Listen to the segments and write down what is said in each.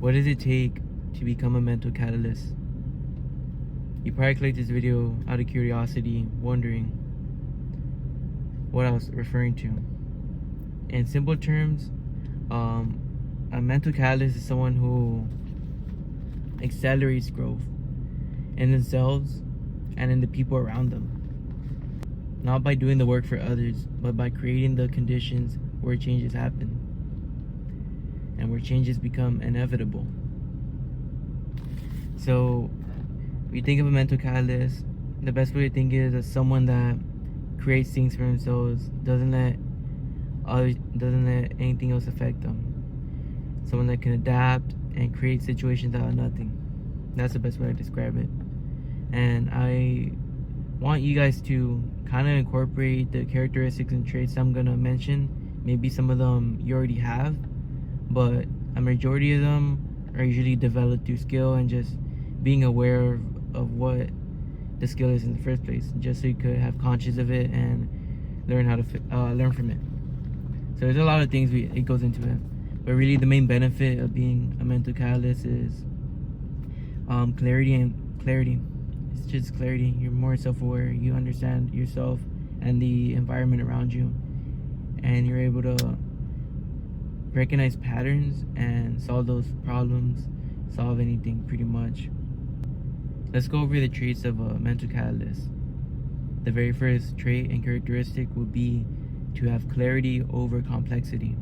What does it take to become a mental catalyst? You probably clicked this video out of curiosity, wondering what I was referring to. In simple terms, a mental catalyst is someone who accelerates growth in themselves and in the people around them. Not by doing the work for others, but by creating the conditions where changes happen and where changes become inevitable. So, when you think of a mental catalyst, the best way to think is as someone that creates things for themselves, doesn't let anything else affect them. Someone that can adapt and create situations out of nothing. That's the best way to describe it. And I want you guys to kind of incorporate the characteristics and traits I'm gonna mention. Maybe some of them you already have, but a majority of them are usually developed through skill and just being aware of what the skill is in the first place, just so you could have conscious of it and learn how to learn from it. So there's a lot of things it goes into it, but really the main benefit of being a mental catalyst is clarity. It's just clarity. You're more self-aware. You understand yourself and the environment around you, and you're able to recognize patterns and solve those problems, solve anything pretty much. Let's go over the traits of a mental catalyst. The very first trait and characteristic would be to have clarity over complexity.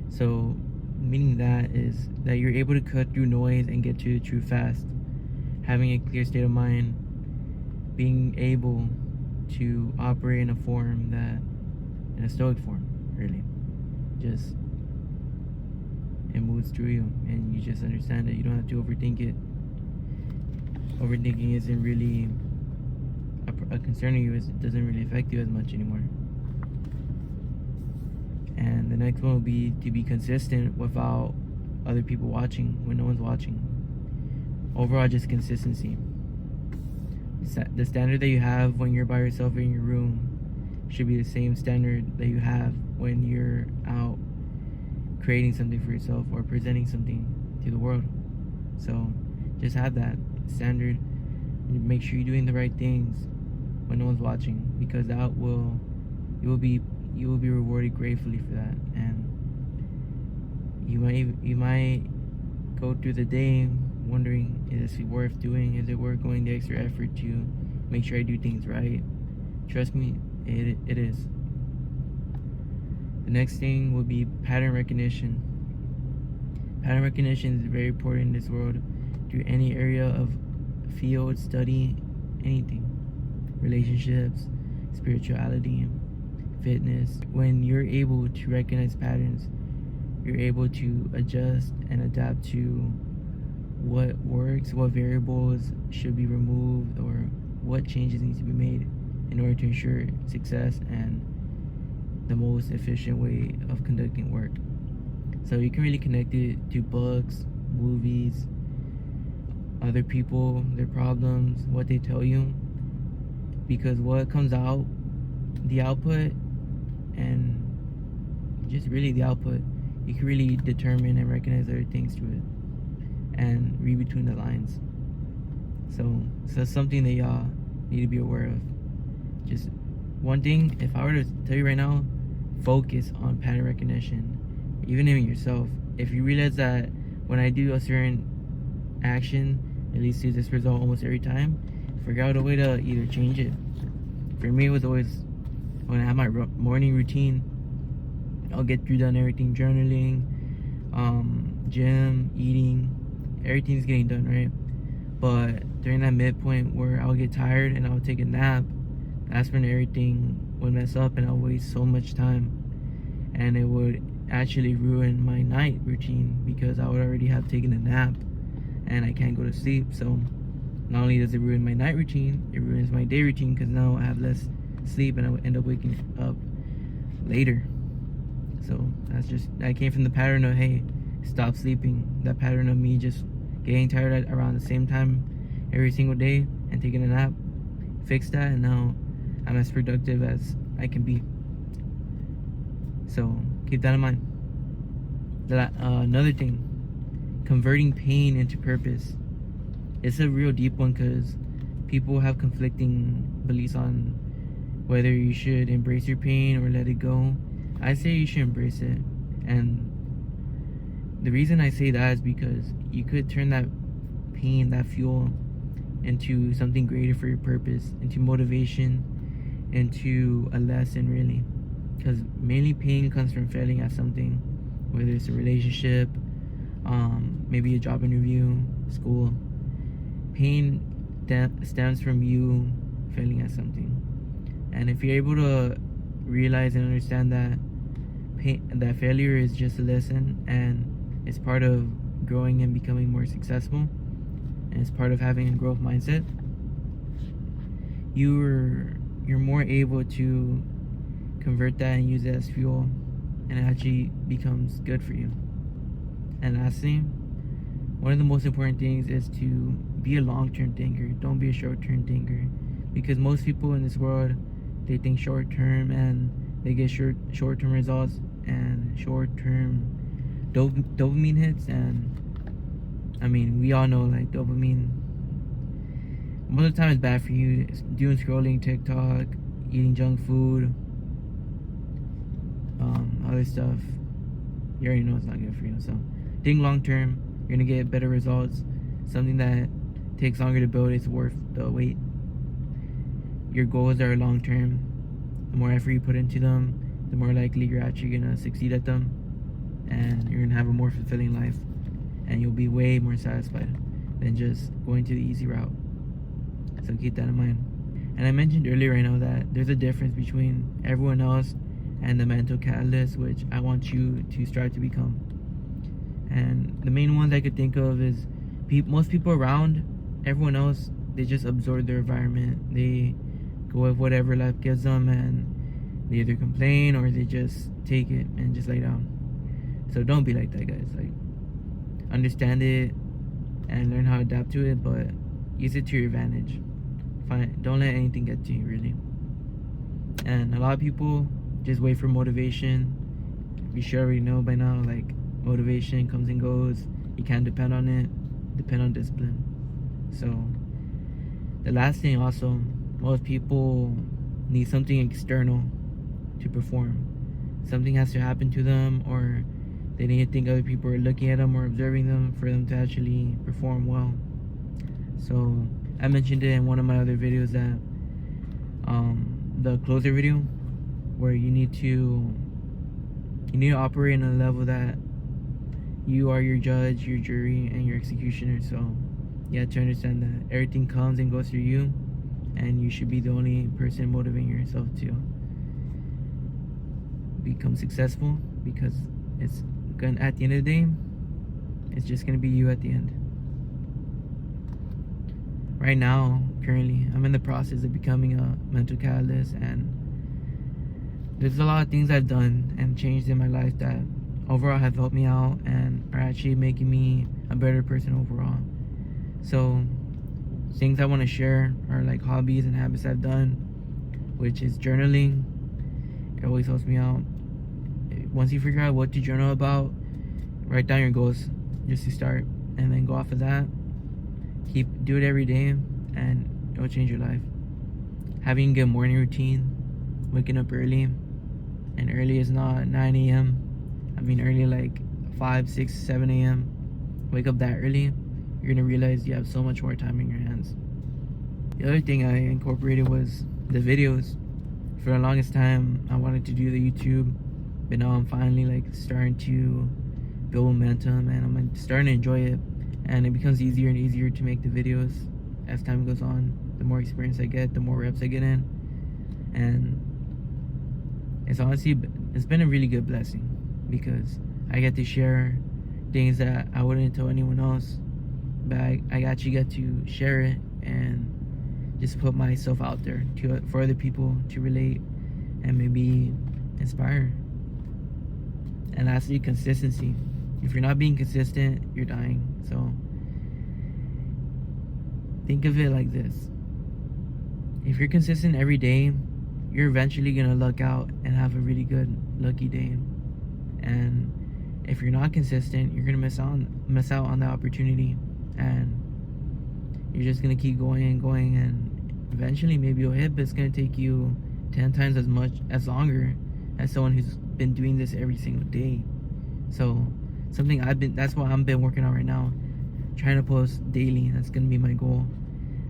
So meaning that is that you're able to cut through noise and get to the truth fast. Having a clear state of mind, being able to operate in a stoic form, really. Just, it moves through you and you just understand that you don't have to overthink it. Overthinking isn't really a concern to you, it doesn't really affect you as much anymore. And the next one will be to be consistent without other people watching, when no one's watching. Overall, just consistency. The standard that you have when you're by yourself in your room should be the same standard that you have when you're out creating something for yourself or presenting something to the world. So just have that standard. Make sure you're doing the right things when no one's watching, because you will be rewarded gratefully for that. And you might go through the day wondering, is this worth doing? Is it worth going the extra effort to make sure I do things right? Trust me, it is. The next thing would be pattern recognition. Pattern recognition is very important in this world, through any area of field, study, anything. Relationships, spirituality, fitness. When you're able to recognize patterns, you're able to adjust and adapt to what works, what variables should be removed, or what changes need to be made in order to ensure success and the most efficient way of conducting work. So you can really connect it to books, movies, other people, their problems, what they tell you, because what comes out, the output, and just really the output, you can really determine and recognize other things through it and read between the lines. So that's something that y'all need to be aware of. Just one thing, if I were to tell you right now, focus on pattern recognition. Even in yourself, if you realize that when I do a certain action, it leads to this result almost every time, figure out a way to either change it. For me, it was always when I have my morning routine, I'll get through done everything, journaling, gym, eating, everything's getting done, right? But during that midpoint where I'll get tired and I'll take a nap, that's when everything would mess up and I'll waste so much time, and it would actually ruin my night routine because I would already have taken a nap and I can't go to sleep. So not only does it ruin my night routine, it ruins my day routine, because now I have less sleep and I would end up waking up later. So that came from the pattern of, hey, stop sleeping. That pattern of me just getting tired at around the same time every single day and taking a nap, fix that, and now I'm as productive as I can be. So keep that in mind. Another thing, converting pain into purpose. It's a real deep one because people have conflicting beliefs on whether you should embrace your pain or let it go. I say you should embrace it. And the reason I say that is because you could turn that pain, that fuel, into something greater for your purpose, into motivation, into a lesson, really. Because mainly pain comes from failing at something, whether it's a relationship, maybe a job interview, school. Pain stems from you failing at something. And if you're able to realize and understand that that failure is just a lesson and it's part of growing and becoming more successful, and it's part of having a growth mindset, you're more able to convert that and use it as fuel, and it actually becomes good for you. And lastly, one of the most important things is to be a long-term thinker. Don't be a short-term thinker, because most people in this world, they think short-term and they get short-term results and short-term dopamine hits. And I mean, we all know, like, dopamine most of the time is bad for you. It's doing scrolling TikTok, eating junk food, other stuff. You already know it's not good for you. So think long term, you're gonna get better results. Something that takes longer to build is worth the wait. Your goals are long term. The more effort you put into them, the more likely you're actually gonna succeed at them, and you're gonna have a more fulfilling life, and you'll be way more satisfied than just going to the easy route. So keep that in mind. And I mentioned earlier right now that there's a difference between everyone else and the mental catalyst, which I want you to strive to become. And the main ones I could think of is most people around everyone else, they just absorb their environment. They go with whatever life gives them, and they either complain or they just take it and just lay down. So don't be like that, guys. Like, understand it and learn how to adapt to it, but use it to your advantage. Fine, don't let anything get to you, really. And a lot of people just wait for motivation. You should already know by now, like, motivation comes and goes. You can't depend on it. Depend on discipline. So the last thing also, most people need something external to perform. Something has to happen to them, or they need to think other people are looking at them or observing them for them to actually perform well. So I mentioned it in one of my other videos, that the closer video, where you need to operate in a level that you are your judge, your jury, and your executioner. So you have to understand that everything comes and goes through you, and you should be the only person motivating yourself to become successful, because it's gonna, at the end of the day, it's just gonna be you at the end. Right now, currently, I'm in the process of becoming a mental catalyst, and there's a lot of things I've done and changed in my life that overall have helped me out and are actually making me a better person overall. So things I want to share are like hobbies and habits I've done, which is journaling. It always helps me out. Once you figure out what to journal about, write down your goals just to start, and then go off of that. Do it every day, and it'll change your life. Having a good morning routine, waking up early, and early is not 9 a.m. I mean early like 5, 6, 7 a.m. Wake up that early, you're gonna realize you have so much more time in your hands. The other thing I incorporated was the videos. For the longest time, I wanted to do the YouTube, but now I'm finally like starting to build momentum, and I'm starting to enjoy it. And it becomes easier and easier to make the videos as time goes on. The more experience I get, the more reps I get in. And it's been a really good blessing, because I get to share things that I wouldn't tell anyone else, but I actually get to share it and just put myself out there for other people to relate and maybe inspire. And lastly, consistency. If you're not being consistent, you're dying. So think of it like this: if you're consistent every day, you're eventually gonna luck out and have a really good lucky day. And If you're not consistent, you're gonna miss out on that opportunity, and you're just gonna keep going and going, and eventually maybe you'll hit, but it's gonna take you 10 times as longer as someone who's been doing this every single day. So that's what I've been working on right now, trying to post daily. That's gonna be my goal,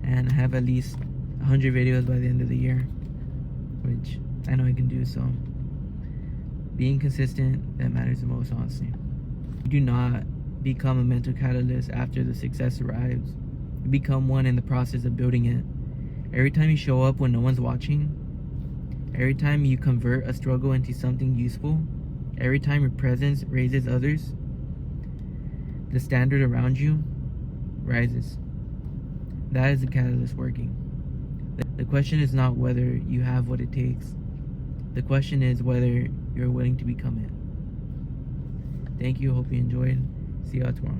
and I have at least 100 videos by the end of the year, which I know I can do. So being consistent, that matters the most, honestly. You do not become a mental catalyst after the success arrives. You become one in the process of building it. Every time you show up when no one's watching, every time you convert a struggle into something useful, every time your presence raises others, the standard around you rises. That is the catalyst working. The question is not whether you have what it takes. The question is whether you're willing to become it. Thank you. Hope you enjoyed. See y'all tomorrow.